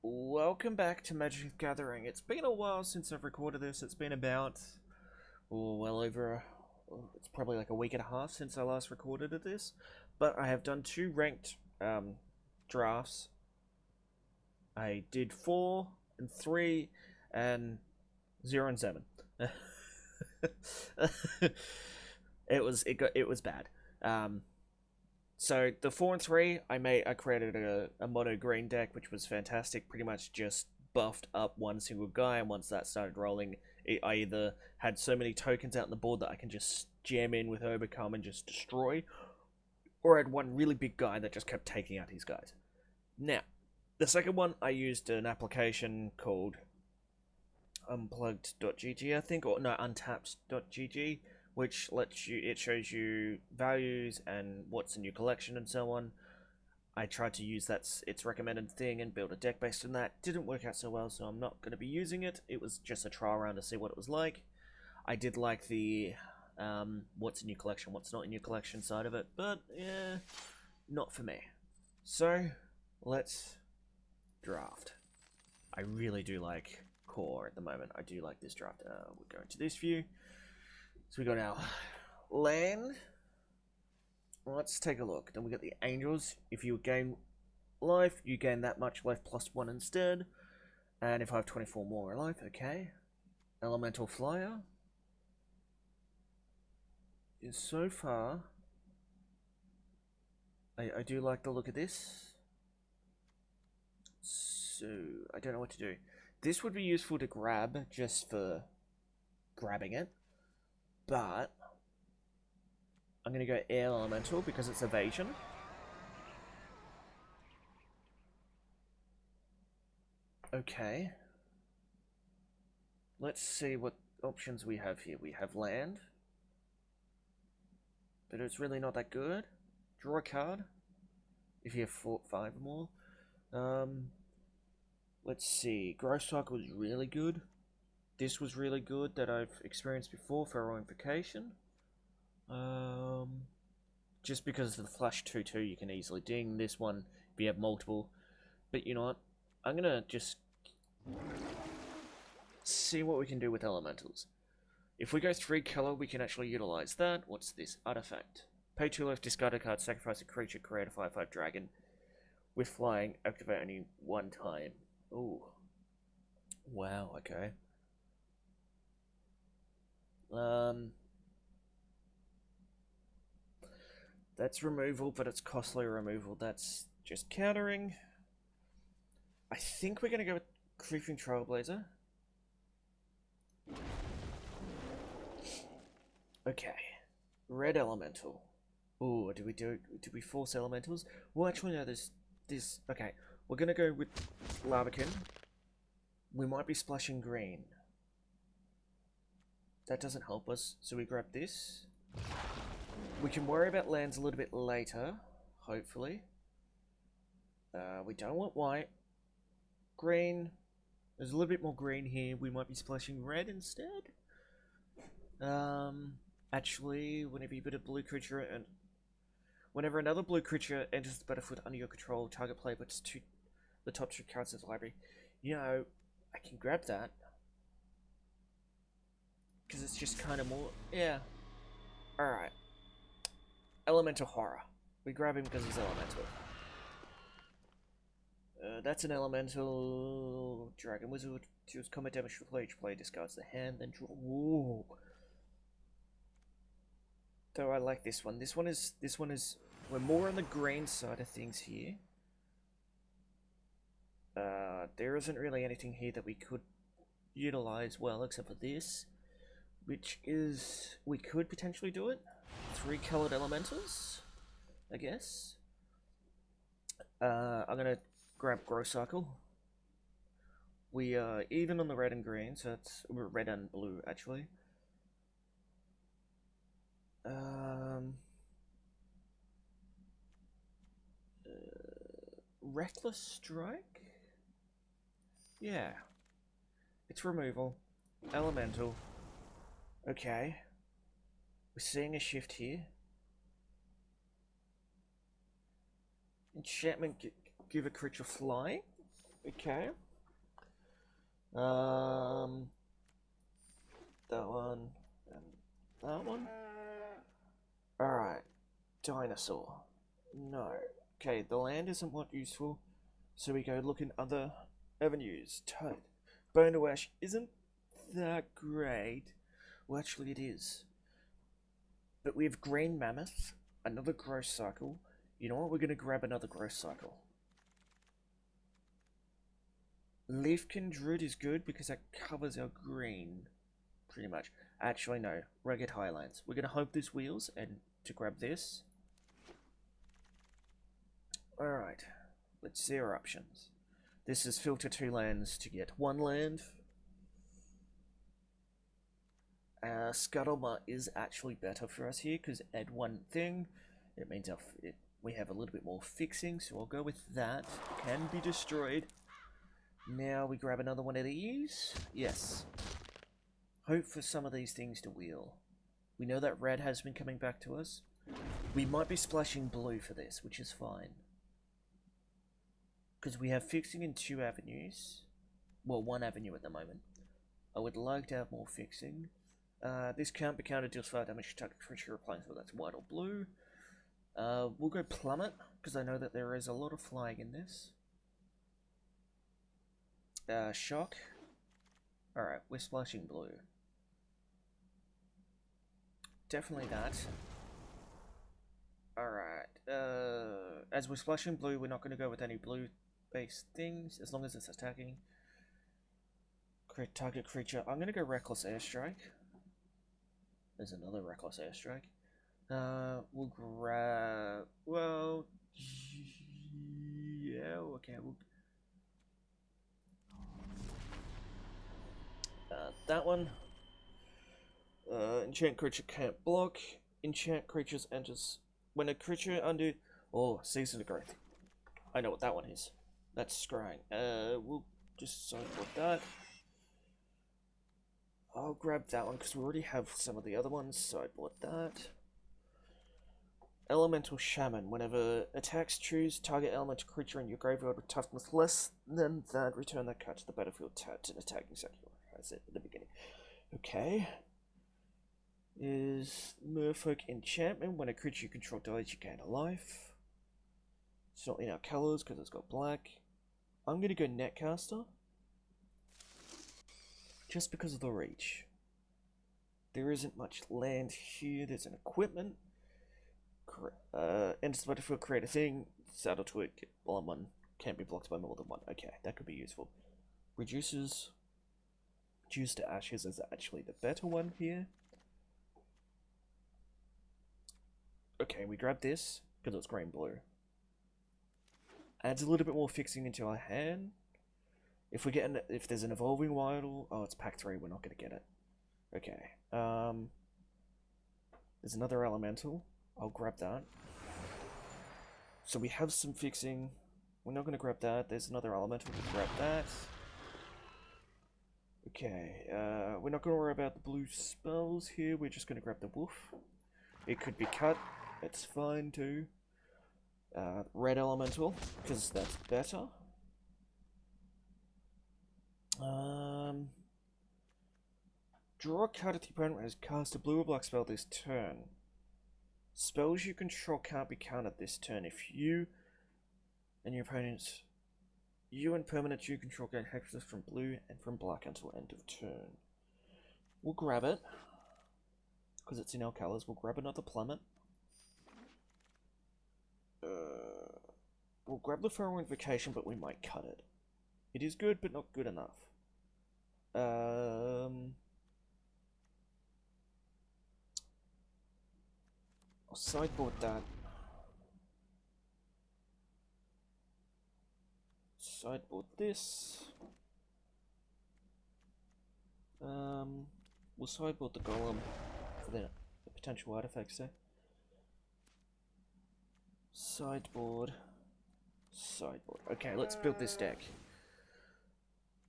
Welcome back to Magic the Gathering. It's been a while since I've recorded this. It's been about, well over, it's probably like a week and a half since I last recorded this. But I have done two ranked drafts. I did 4 and 3 and 0 and 7. it was bad. So the 4 and 3, I created a mono green deck, which was fantastic. Pretty much just buffed up one single guy, and once that started rolling, I either had so many tokens out on the board that I can just jam in with Overcome and just destroy, or I had one really big guy that just kept taking out his guys. Now, the second one, I used an application called unplugged.gg, I think, or no, untapped.gg, which it shows you values and what's in your collection and so on. I tried to use its recommended thing and build a deck based on that. Didn't work out so well, so I'm not going to be using it. It was just a trial round to see what it was like. I did like the what's in your collection, what's not in your collection side of it, but yeah, not for me. So let's draft. I really do like core at the moment. I do like this draft. We're going to this view. So we got our land. Let's take a look. Then we got the angels. If you gain life, you gain that much life plus 1 instead. And if I have 24 more life, okay. Elemental flyer. Is so far, I do like the look of this. So I don't know what to do. This would be useful to grab just for grabbing it. But I'm going to go air elemental because it's evasion. Okay. Let's see what options we have here. We have land. But it's really not that good. Draw a card. If you have 5 or more. Let's see. Growth Cycle is really good. This was really good that I've experienced before, Pharaohification. Just because of the flash 2/2, you can easily ding this one if you have multiple. But you know what? I'm gonna just see what we can do with elementals. If we go 3 color, we can actually utilize that. What's this? Artifact. Pay 2 life, discard a card, sacrifice a creature, create a 5/5 dragon. With flying, activate only 1 time. Ooh. Wow, okay. That's removal, but it's costly removal. That's just countering. I think we're going to go with Creeping Trailblazer. Okay. Red Elemental. Ooh, do we force elementals? Well, actually, no, there's this. Okay, we're going to go with Lavakin. We might be splashing green. That doesn't help us, so we grab this. We can worry about lands a little bit later, hopefully. We don't want white. Green. There's a little bit more green here. We might be splashing red instead. Actually, whenever you put a blue creature and whenever another blue creature enters the battlefield under your control, target player puts the top 2 cards of the library. You know, I can grab that. Because it's just kind of more... Yeah. Alright. Elemental Horror. We grab him because he's elemental. That's an elemental dragon wizard. Deals combat damage to player. Each player discards the hand, then draw. Whoa. Though I like this one. This one is. We're more on the green side of things here. There isn't really anything here that we could utilize well, except for this, which is we could potentially do it. 3 colored elementals, I guess. I'm gonna grab Growth Cycle. We are even on the red and green, so it's red and blue actually. Reckless Strike? Yeah. It's removal. Elemental. Okay. We're seeing a shift here. Enchantment, give a creature flying? Okay. Um, that one and that one. All right. Dinosaur. No. Okay, the land isn't what useful, so we go look in other avenues. Toad. Bone to ash isn't that great. Well, actually, it is. But we have green mammoth, another growth cycle. You know what? We're gonna grab another growth cycle. Leafkin Druid is good because that covers our green, pretty much. Actually, no. Rugged Highlands. We're gonna hope this wheels and to grab this. Alright. Let's see our options. This is filter 2 lands to get 1 land. Scuttlebutt is actually better for us here because add 1 thing. It means we have a little bit more fixing, so I'll go with that. Can be destroyed. Now we grab another one of these. Yes. Hope for some of these things to wheel. We know that red has been coming back to us. We might be splashing blue for this, which is fine. Because we have fixing in 2 avenues. Well, 1 avenue at the moment. I would like to have more fixing. This can't be countered, deals 5 damage to target creature replying, so that's white or blue. We'll go plummet, because I know that there is a lot of flying in this. Shock. Alright, we're splashing blue. Definitely that. Alright, as we're splashing blue, we're not going to go with any blue-based things, as long as it's attacking. Target creature. I'm going to go Reckless Airstrike. There's another Reckless Airstrike. We'll grab... Well... Yeah, okay, that one. Enchant creature can't block. Enchant creatures enters... When a creature under... Oh, Season of Growth. I know what that one is. That's scrying. We'll just sideboard that. I'll grab that one because we already have some of the other ones, so I bought that. Elemental Shaman. Whenever attacks, choose target elemental creature in your graveyard with toughness less than that. Return that card to the battlefield tapped and attacking exactly as it at the beginning. Okay. Is Merfolk Enchantment. When a creature you control dies, you gain a life. It's not in our colors because it's got black. I'm going to go Netcaster. Just because of the reach. There isn't much land here. There's an equipment. Enters the battlefield, create a thing. Saddle to it, get one. Can't be blocked by more than 1. Okay, that could be useful. Reduces. Reduce to ashes is actually the better one here. Okay, we grab this because it's green-blue. Adds a little bit more fixing into our hand. If we get if there's an evolving wild, oh, it's pack 3. We're not gonna get it. Okay. There's another elemental. I'll grab that. So we have some fixing. We're not gonna grab that. There's another elemental. We'll grab that. Okay. We're not gonna worry about the blue spells here. We're just gonna grab the wolf. It could be cut. It's fine too. Red elemental, because that's better. Draw a card if the opponent has cast a blue or black spell this turn. Spells you control can't be countered this turn. If you and your opponents, you and permanents you control gain hexes from blue and from black until end of turn. We'll grab it because it's in our colors. We'll grab another plummet. We'll grab the Pharaoh Invocation, but we might cut it. It is good, but not good enough. I'll sideboard that. Sideboard this. We'll sideboard the golem for the potential artifacts there. Sideboard. Sideboard. Okay, let's build this deck.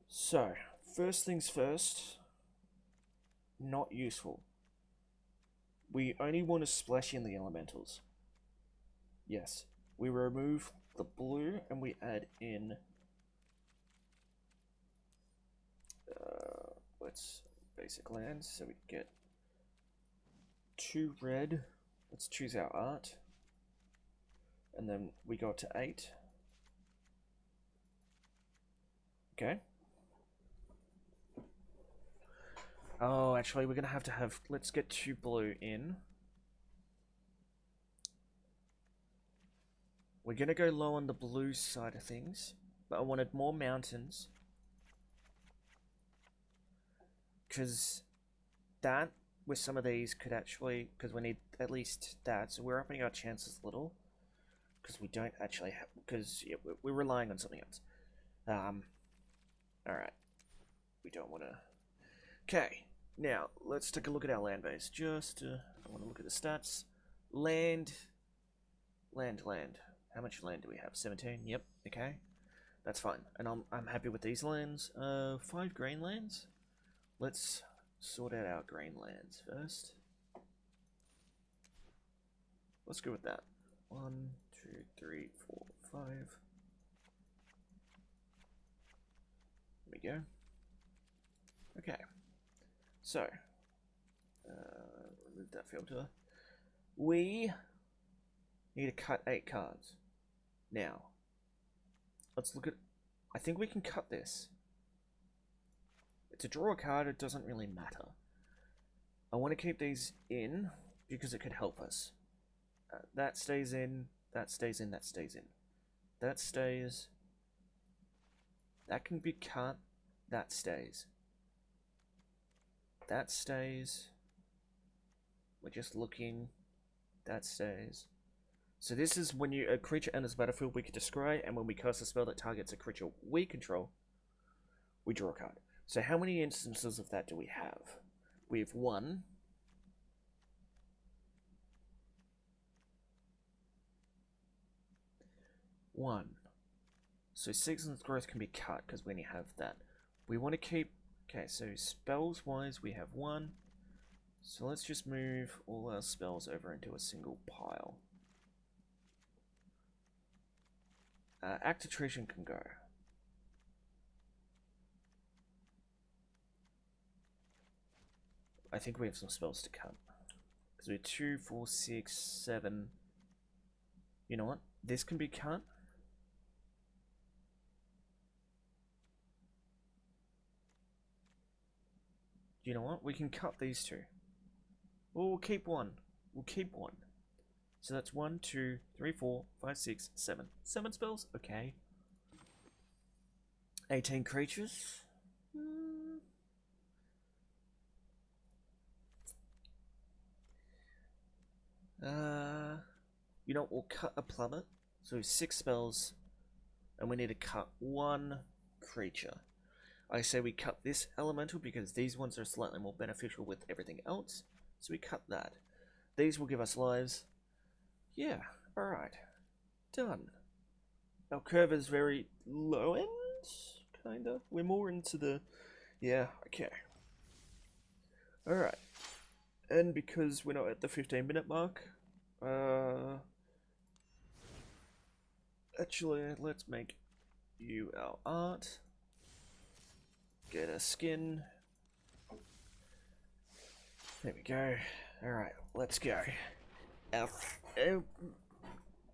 So, first things first. Not useful. We only want to splash in the elementals. Yes. We remove the blue and we add in Let's basic lands so we get 2 red. Let's choose our art. And then we go up to 8. Okay. Oh, actually, we're going to have... Let's get 2 blue in. We're going to go low on the blue side of things. But I wanted more mountains. Because that, with some of these, could actually... Because we need at least that. So we're upping our chances a little. Because we don't actually have... Because yeah, we're relying on something else. Alright. We don't want to... Okay. Now, let's take a look at our land base. Just, I want to look at the stats. Land. How much land do we have? 17? Yep, okay. That's fine. And I'm happy with these lands. 5 green lands. Let's sort out our green lands first. Let's go with that. 1, 2, 3, 4, 5. There we go. Okay. So, remove that filter. We need to cut 8 cards. Now, let's look at... I think we can cut this. To draw a card, it doesn't really matter. I want to keep these in because it could help us. That stays in, that stays in, that stays in. That stays. That can be cut. That stays. That stays. We're just looking. That stays. So this is when a creature enters the battlefield we can destroy, and when we cast a spell that targets a creature we control, we draw a card. So how many instances of that do we have? We have 1. So Season's Growth can be cut because we only have that. We want to keep... Okay, so spells-wise, we have 1. So let's just move all our spells over into a single pile. Act Attrition can go. I think we have some spells to cut. Because we have 2, 4, 6, 7. You know what? This can be cut. You know what? We can cut these 2. Well, we'll keep 1. We'll keep 1. So that's 1, 2, 3, 4, 5, 6, 7. 7 spells? Okay. 18 creatures. You know, we'll cut a plummet. So 6 spells. And we need to cut 1 creature. I say we cut this elemental because these ones are slightly more beneficial with everything else. So we cut that. These will give us lives. Yeah, alright. Done. Our curve is very low end, kinda. We're more into the... Yeah, okay. Alright. And because we're not at the 15-minute mark, actually, let's make you our art. Get a skin. There we go. Alright, let's go.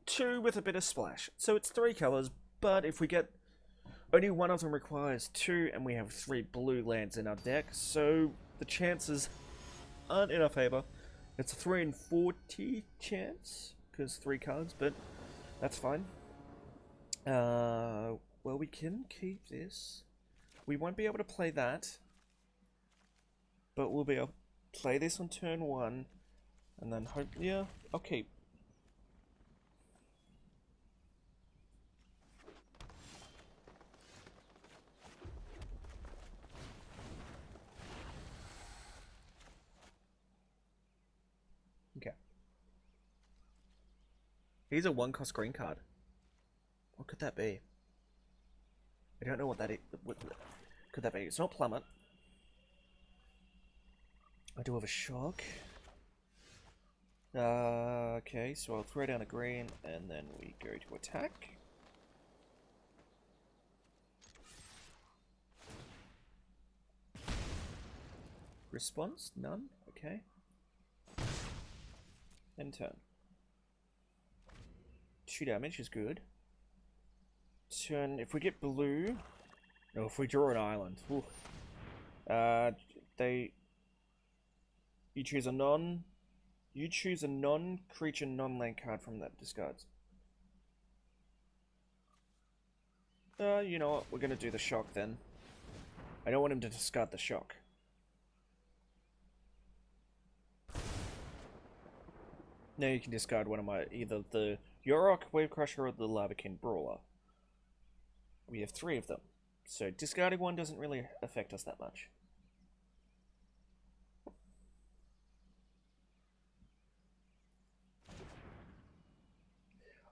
2 with a bit of splash. So it's 3 colours, but if we get... Only one of them requires 2, and we have 3 blue lands in our deck, so the chances aren't in our favour. It's a 3 in 40 chance, because 3 cards, but that's fine. Well, we can keep this. We won't be able to play that, but we'll be able to play this on turn 1, and then hope... Yeah, I'll keep. Okay. Here's a 1-cost green card. What could that be? I don't know what that is. What could that be? It's not plummet. I do have a shock. Okay, so I'll throw down a green and then we go to attack. Response? None? Okay. End turn. 2 damage is good. Turn, if we get blue... No, if we draw an island. Ooh. They... You choose a non... You choose a non-creature, non-land card from that discards. You know what? We're gonna do the shock then. I don't want him to discard the shock. Now you can discard one of my... Either the Yorok, Wave Crusher, or the Lavakin Brawler. We have 3 of them. So discarding one doesn't really affect us that much.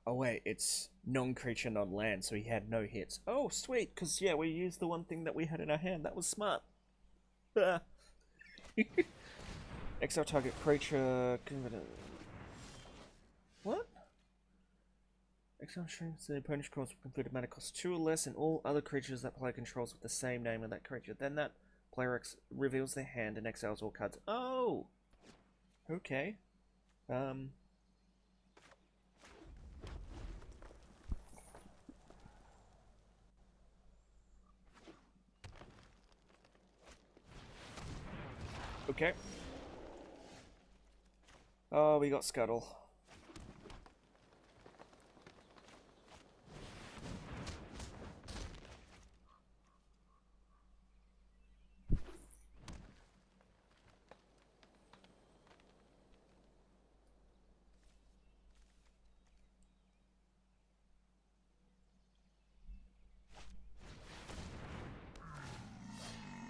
Oh wait, it's non-creature, non-land, so he had no hits. Oh, sweet, because yeah, we used the one thing that we had in our hand. That was smart. Exile target creature... What? Exile shrinks the opponent's controls with completed mana cost 2 or less, and all other creatures that player controls with the same name of that creature. Then that player reveals their hand and exiles all cards. Oh! Okay. Okay. Oh, we got Scuttle.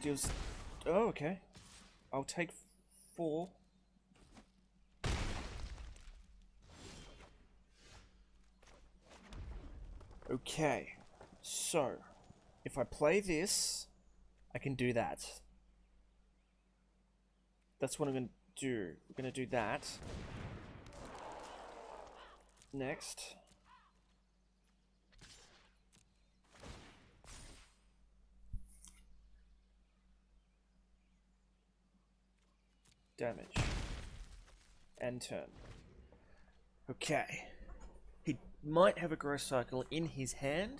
Deals... Oh, okay. I'll take 4. Okay. So, if I play this, I can do that. That's what I'm going to do. We're going to do that. Next. Damage. And turn. Okay. He might have a growth cycle in his hand,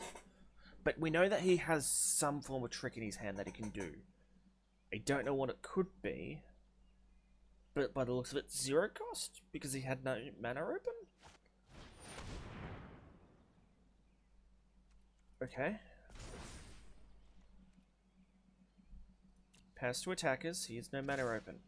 but we know that he has some form of trick in his hand that he can do. I don't know what it could be, but by the looks of it, 0 cost, because he had no mana open? Okay. Pass to attackers, he has no mana open.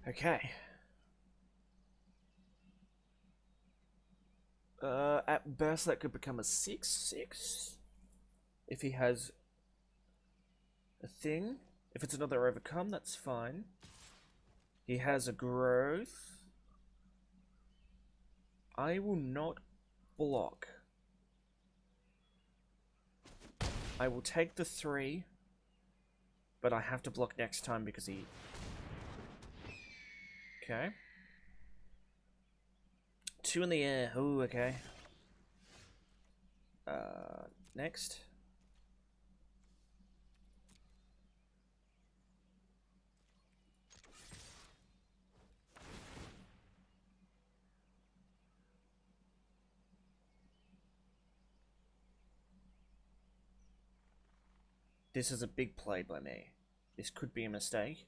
Okay. At best, that could become a 6/6 if he has a thing. If it's another overcome, that's fine. He has a growth. I will not block. I will take the 3, but I have to block next time because he... Okay. 2 in the air. Ooh, okay. Next. This is a big play by me. This could be a mistake.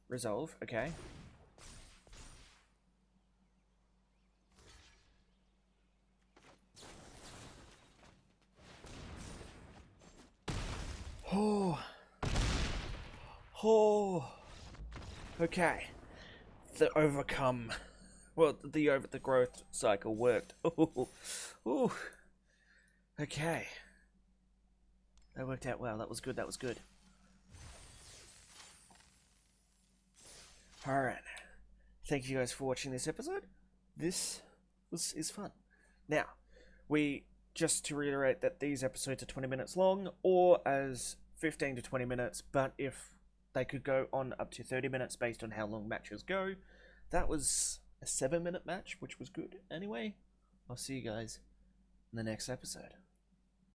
Resolve, okay. Oh. Oh. Okay. The overcome. Well, the growth cycle worked. Ooh. Ooh. Okay. That worked out well. That was good. That was good. thank you guys for watching this episode. This is fun. Now, we just to reiterate that these episodes are 20 minutes long, or as 15 to 20 minutes, but if they could go on up to 30 minutes based on how long matches go. That was a 7-minute match, which was good. Anyway, I'll see you guys in the next episode.